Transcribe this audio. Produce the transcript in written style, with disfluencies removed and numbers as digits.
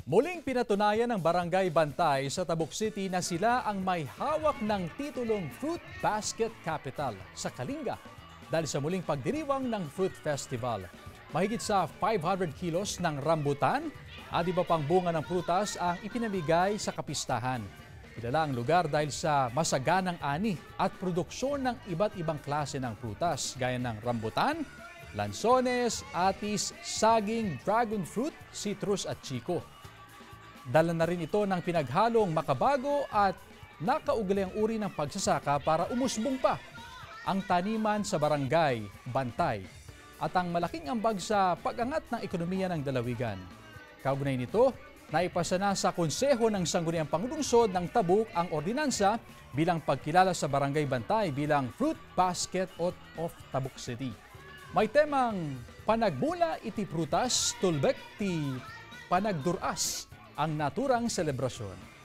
Muling pinatunayan ng Barangay Bantay sa Tabuk City na sila ang may hawak ng titulong Fruit Basket Capital sa Kalinga dahil sa muling pagdiriwang ng Fruit Festival. Mahigit sa 500 kilos ng rambutan at iba pang bunga ng prutas ang ipinamigay sa kapistahan. Kilala ang lugar dahil sa masaganang ani at produksyon ng iba't ibang klase ng prutas gaya ng rambutan, lansones, atis, saging, dragon fruit, citrus at chiko. Dala na rin ito ng pinaghalong makabago at nakaugaling uri ng pagsasaka para umusbong pa ang taniman sa Barangay Bantay at ang malaking ambag sa pag-angat ng ekonomiya ng dalawigan. Kaugnay nito, naipasa na sa Konseho ng Sangguniang Panglungsod ng Tabuk ang ordinansa bilang pagkilala sa Barangay Bantay bilang Fruit Basket of Tabuk City. May temang Panagbula iti prutas, tulbek ti panagduras ang naturang selebrasyon.